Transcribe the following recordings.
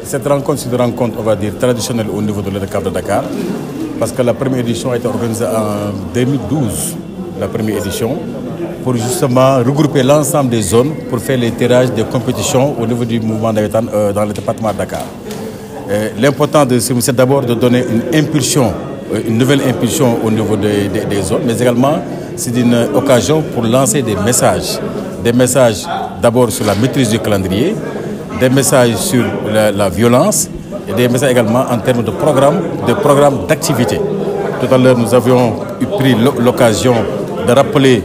Cette rencontre, c'est une rencontre, on va dire, traditionnelle au niveau de l'ODCAV de Dakar, parce que la première édition a été organisée en 2012, la première édition, pour justement regrouper l'ensemble des zones pour faire les tirages des compétitions au niveau du mouvement navétane dans le département de Dakar. L'important, c'est d'abord de donner une impulsion, une nouvelle impulsion au niveau des zones, mais également c'est une occasion pour lancer des messages d'abord sur la maîtrise du calendrier, des messages sur la violence et des messages également en termes de programmes d'activité. Tout à l'heure, nous avions pris l'occasion de rappeler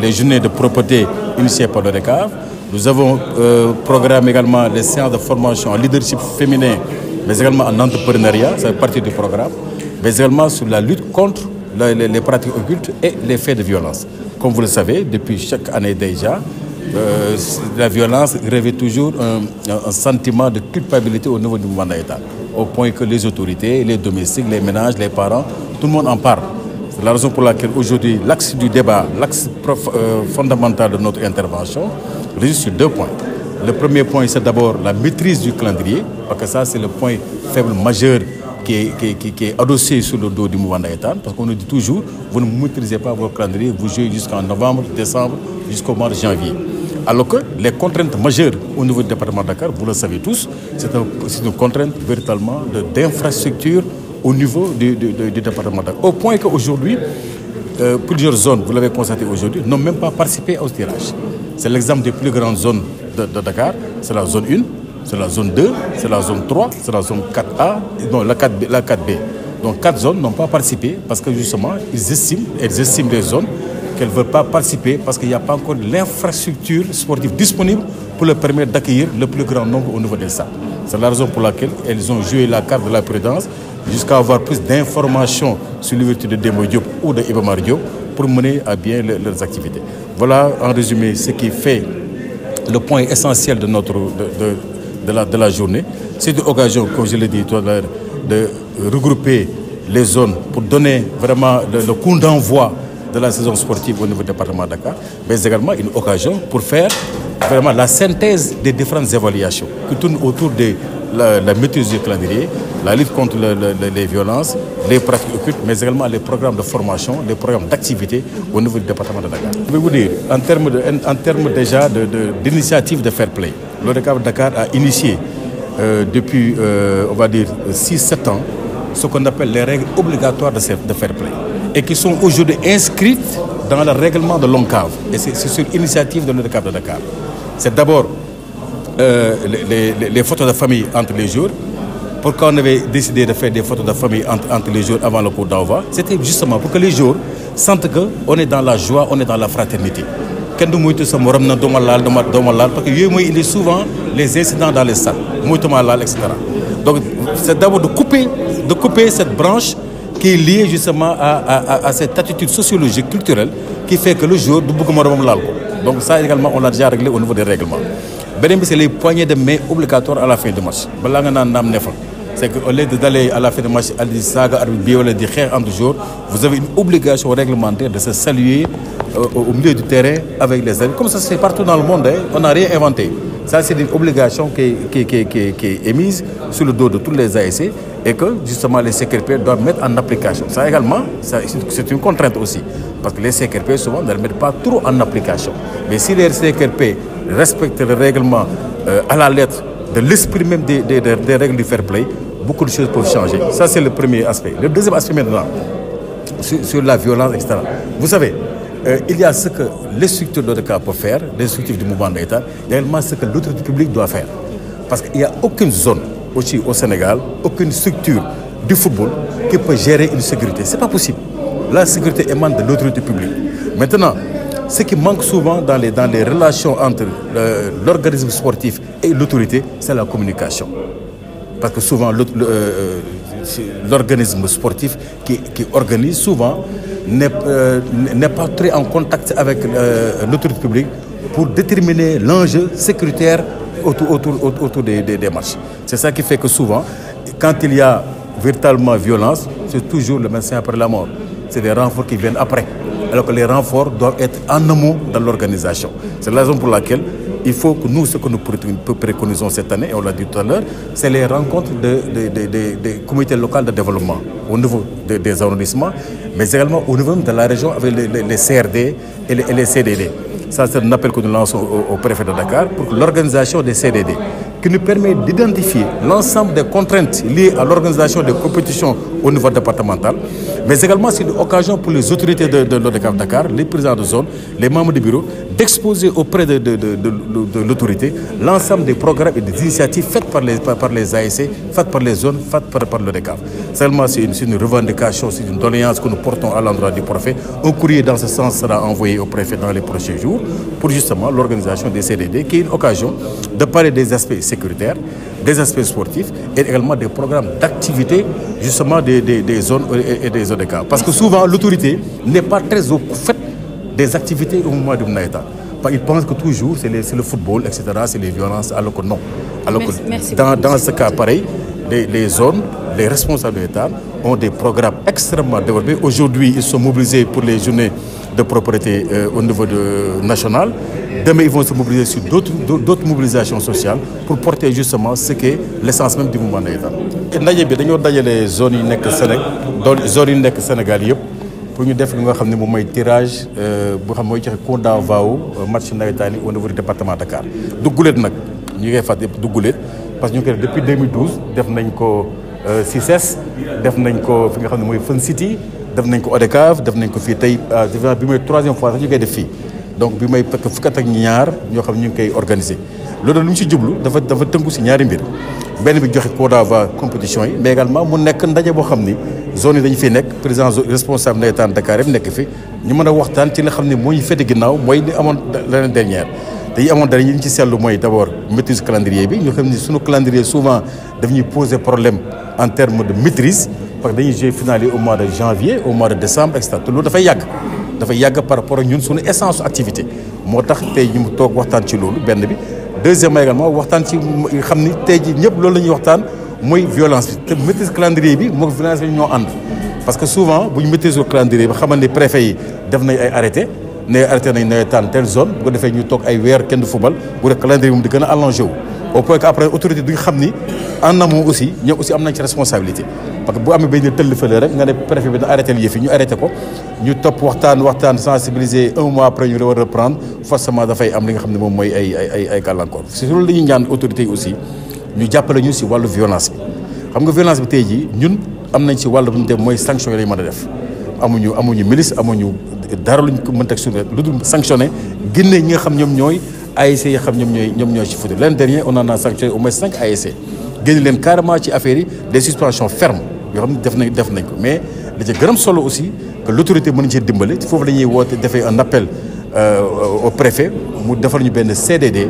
les journées de propreté initiées par l'ODCAV. Nous avons programmé également les séances de formation en leadership féminin, mais également en entrepreneuriat, ça fait partie du programme, mais également sur la lutte contre les pratiques occultes et les faits de violence. Comme vous le savez, depuis chaque année déjà, la violence revêt toujours un sentiment de culpabilité au niveau du mouvement navétane, au point que les autorités, les domestiques, les ménages, les parents, tout le monde en parle. C'est la raison pour laquelle aujourd'hui l'axe du débat, l'axe fondamental de notre intervention réside sur deux points. Le premier point, c'est d'abord la maîtrise du calendrier, parce que ça c'est le point faible majeur qui est adossé sur le dos du mouvement navétane, parce qu'on nous dit toujours, vous ne maîtrisez pas votre calendrier, vous jouez jusqu'en novembre, décembre, jusqu'au mois de janvier. Alors que les contraintes majeures au niveau du département de Dakar, vous le savez tous, c'est une contrainte véritablement d'infrastructure au niveau du département de Dakar. Au point qu'aujourd'hui, plusieurs zones, vous l'avez constaté aujourd'hui, n'ont même pas participé au tirage. C'est l'exemple des plus grandes zones de Dakar, c'est la zone 1, c'est la zone 2, c'est la zone 3, c'est la zone 4A, non, la 4B. Donc 4 zones n'ont pas participé parce que justement, elles estiment les zones qu'elles ne veulent pas participer parce qu'il n'y a pas encore l'infrastructure sportive disponible pour leur permettre d'accueillir le plus grand nombre au niveau des stades. C'est la raison pour laquelle elles ont joué la carte de la prudence jusqu'à avoir plus d'informations sur l'ouverture de Demba Diop ou de Iba Mar Diop pour mener à bien leurs activités. Voilà en résumé ce qui fait le point essentiel de la journée. C'est une occasion, comme je l'ai dit tout à l'heure, de regrouper les zones pour donner vraiment le coup d'envoi de la saison sportive au niveau du département de Dakar, mais également une occasion pour faire vraiment la synthèse des différentes évaluations qui tournent autour de la maîtrise du calendrier, la lutte contre les violences, les pratiques occultes, mais également les programmes de formation, les programmes d'activité au niveau du département de Dakar. Je vais vous dire, en termes déjà d'initiative de fair play, l'ODCAV de Dakar a initié depuis, on va dire, 6-7 ans, ce qu'on appelle les règles obligatoires de fair play et qui sont aujourd'hui inscrites dans le règlement de l'ONCAV. Et c'est sur l'initiative de l'ODCAV de Dakar. C'est d'abord les photos de famille entre les jours. Pourquoi on avait décidé de faire des photos de famille entre les jours avant le cours d'envoi? C'était justement pour que les jours sentent qu'on est dans la joie, on est dans la fraternité. Parce que il y a souvent les incidents dans les stades, etc. Donc c'est d'abord de couper cette branche qui est liée justement à cette attitude sociologique, culturelle, qui fait que le jour, donc ça également, on l'a déjà réglé au niveau des règlements. C'est les poignées de main obligatoires à la fin du match. C'est qu'au lieu d'aller à la fin du match, vous avez une obligation réglementaire de se saluer au milieu du terrain avec les amis. Comme ça se fait partout dans le monde, hein. On n'a rien inventé. Ça, c'est une obligation qui est émise sur le dos de tous les ASC et que justement les CQRP doivent mettre en application. Ça également, c'est une contrainte aussi. Parce que les CQRP souvent ne le mettent pas trop en application. Mais si les CQRP respectent le règlement à la lettre de l'esprit même des règles du fair play, beaucoup de choses peuvent changer. Ça, c'est le premier aspect. Le deuxième aspect maintenant, sur la violence, etc. Vous savez, il y a ce que les structures de l'ODCAV peuvent faire, les structures du mouvement navétane, il y a également ce que l'autorité publique doit faire. Parce qu'il n'y a aucune zone aussi au Sénégal, aucune structure du football qui peut gérer une sécurité. Ce n'est pas possible. La sécurité émane de l'autorité publique. Maintenant, ce qui manque souvent dans les relations entre l'organisme sportif et l'autorité, c'est la communication. Parce que souvent, l'organisme sportif qui organise souvent n'est pas très en contact avec l'autorité publique pour déterminer l'enjeu sécuritaire autour des matchs. C'est ça qui fait que souvent, quand il y a véritablement violence, c'est toujours le médecin après la mort. C'est des renforts qui viennent après. Alors que les renforts doivent être en amont dans l'organisation. C'est la raison pour laquelle il faut que nous, ce que nous préconisons cette année, et on l'a dit tout à l'heure, c'est les rencontres des comités locaux de développement au niveau des arrondissements, mais également au niveau de la région avec les CRD et les CDD. Ça, c'est un appel que nous lançons au préfet de Dakar pour l'organisation des CDD, qui nous permet d'identifier l'ensemble des contraintes liées à l'organisation des compétitions au niveau départemental, mais également c'est une occasion pour les autorités de l'ODCAV Dakar, les présidents de zone, les membres du bureau, d'exposer auprès de l'autorité l'ensemble des programmes et des initiatives faites par les ASC, faites par les zones, faites par l'ODCAV. Seulement, c'est une revendication, c'est une doléance que nous portons à l'endroit du préfet. Un courrier dans ce sens sera envoyé au préfet dans les prochains jours pour justement l'organisation des CDD, qui est une occasion de parler des aspects sécuritaires, des aspects sportifs et également des programmes d'activité justement des zones et des ODCAV. Parce que souvent, l'autorité n'est pas très au fait des activités au moment du Naïta. Ils pensent que toujours c'est le football, etc., c'est les violences, alors que non. Alors que dans ce cas pareil, les zones, les responsables de l'État ont des programmes extrêmement développés. Aujourd'hui, ils sont mobilisés pour les journées de propriété au niveau national. Demain, ils vont se mobiliser sur d'autres mobilisations sociales pour porter justement ce qui est l'essence même du mouvement Naïta. Ndaje bi dañoo dajale zones yi nekk Sénégal yëpp pour ñu def li nga xam ne moom mooy tirage bu xam mooy joxe compte d'envoi match nawetaan yi au niveau du département de Dakar. Dugguleet nag ñu ngi fàttali yëpp dugguleet parce que ñu ngi koy def depuis 2012 def nañ ko CICES def nañ ko fi nga xam ne mooy Fun City def nañ ko ODCAV def nañ ko fii tey bi mooy 3e fois sax ñu koy def fii. Donc bi may fekk fukk ak ñaar ñoo xam ñu ngi koy organiser loolu lu ñu si jublu dafa tënku si ñaari mbir benn bi joxe code d'envoi compétition yi mais également mu nekk ndaje boo xam ni zone yi dañu fi nekk président responsable nawetaan Dakar yëpp nekk fi ñu mën a waxtaan ci li nga xam ne moo ñu fete ginnaaw mooy li amoon l'année dernière te yi amoon dara yi ñu ci seetlu mooy d'abord maîtrise calendrier bi ñu xam ni suñu calendrier souvent daf ñuy poser problème en termes de maîtrise parce que dañuy jouer finale yi au mois de janvier au mois de décembre et cetera te loolu dafay yàgg par rapport ak ñun suñu essence activité moo tax tey ñu mu toog waxtaan ci loolu benn bi deuxièmement également waxtaan ci xam ni tey ji ñëpp loolu la ñuy waxtaan mooy violence bi te maîtrise calendrier bi moom violence bi ñoo ànd parce que souvent bu ñu maîtrise calendrier bi xamal ni préfet yi def nañ ay arrêté nañ nawetaan telle zone bu ko defee ñu toog ay weer kenn du fubal bu def calendrier moom di gën a allongé wu au point que après autorité duñ xam ni en amont aussi ñoom aussi am nañ ci responsabilité parce que bu amee benn tëll fële rek nga ne préfet bi na arrêté yëf yi ñu arrêté ko ñu topp waxtaan sensibiliser un mois après ñu la war a reprendre forcément dafay am li nga xam ne moom mooy ay gàllankoor si loolu la ñuy ñaan autorités yi aussi ñu jàppale ñu si wàllu violence bi xam nga violence bi tey jii ñun am nañ si wàllu bu ñu def mooy sanction yi lañ mën a def amuñu milice amuñu dara luñ ko mën teg suñu lu dul sanctionné génne ñi nga xam ñoom ñooy ASC yi xam ñoom ñooy ci foot l'année dernière on en a sanctionné au moins 5 ASC génne leen carrément ci affaire yi des suspensions fermes yoo xam ne def nañ ko mais li ci gën a solo aussi que l'autorité mën nañu cee dimbale foofu la ñuy woote defee un appel au préfet mu defal ñu benn CDD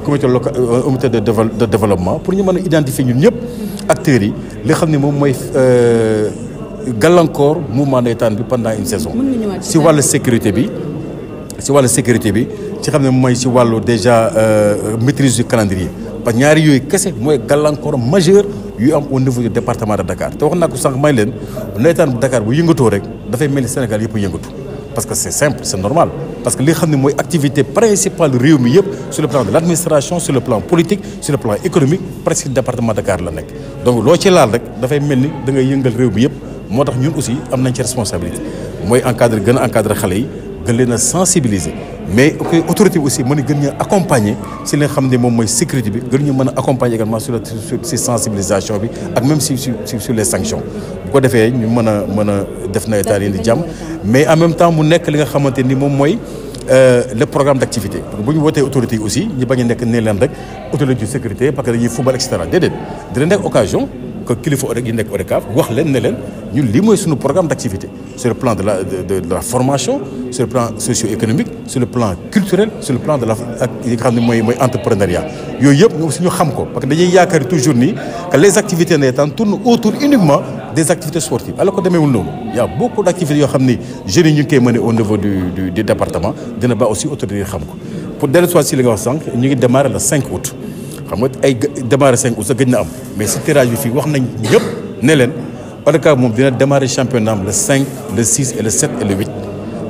comité local comité de développement pour ñu mën a identifier ñun ñëpp acteurs yi li xam ne moom mooy gàllankoor mouvement nawetaan bi pendant une saison si wàllu sécurité bi ci xam ne mooy si wàllu déjà maîtrise du calendrier parce que ñaari yooyu kese mooy gàllankoor majeur yu am au niveau du département de Dakar te wax naa ko sànq may leen nawetaan bu Dakar bu yëngatoo rek dafay mel ni Sénégal yëpp yëngatu parce que c'est simple c'est normal parce que li xam ne mooy activité principale réew mi yëpp sur le plan de l'administration sur le plan politique sur le plan économique presque département de Dakar la nekk donc loo ci laal rek dafay mel ni da ngay yëngal réew mi yëpp moo tax ñun aussi am nañ ci responsabilité mooy gën a encadrer xale yi gën leen a sensibiliser mais autorité bi aussi mën a gën ñu accompagner si li nga xam ne moom mooy sécurité bi gën ñu mën a accompagner également sur si sensibilisation bi ak même sur les sanctions bu ko defee ñu mën a def nawetaan yi di jàmm mais en même temps mu nekk li nga xamante ni moom mooy le programme d'activité parce que bu ñu wootee autorité yi aussi ñu bañ a nekk ne leen rek autorité de sécurité parce que dañuy football et cetera déedéet dina nekk occasion que kilifa yi nekk ODCAV wax leen ne leen ñun lii mooy suñu programme d'activité sur le plan de la formation sur le plan socio-économique sur le plan culturel sur le plan de la ak yi nga xam ne mooy entrepreneuriat yooyu yëpp ñu aussi ñu xam ko parce que dañuy yaakaar toujours ni que les activités nawetaan tournent autour uniquement des activités sportives alors que demeewul noonu y a beaucoup d'activités yoo xam ni jeunes yi ñu ngi koy mener au niveau du département dina ba aussi autorités yi xam ko pour dellu soit si li nga wax sànq ñu ngi démarrer le 5 août xam nga ay démarrer 5 août sa gëj na am mais si tirage bi fii wax nañ ñëpp ne leen ODCAV moom dina démarrer championnat le 5 le 6 et le 7 et le 8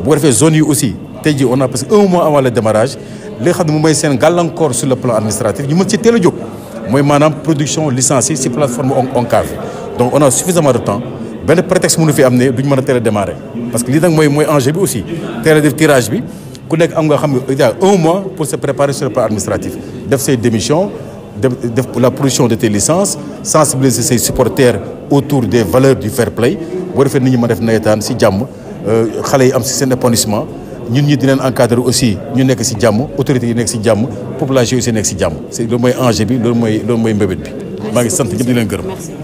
bu ko defee zone yi aussi tey jii on a parce que un mois avant le démarrage li nga xam ne moom mooy seen gàllankoor sur le plan administratif ñu mën ci teel a jóg mooy maanaam production licenciée ci plateforme ONCAV donc on a suffisamment de temps benn prétexte mënu fi am ne duñ mën a teel a démarrer parce que lii nag mooy enjeu bi aussi teel a def tirage bi ku nekk am nga xam ne il y a 1 mois pour se préparer sur le plan administratif def say démissions def la production de tes licences sensibiliser ses supporters autour des valeurs du fair play boo defee nit ñi ma def nawetaan ci jàmm xale yi am ci seen épanouissement ñun ñi dinañ encadrer aussi ñu nekk ci jàmm autorités yi nekk ci jàmm population yi aussi nekk ci jàmm c'est loolu mooy enjeu bi loolu mooy mbébét bi maa ngi sant ñëpp di leen gërëm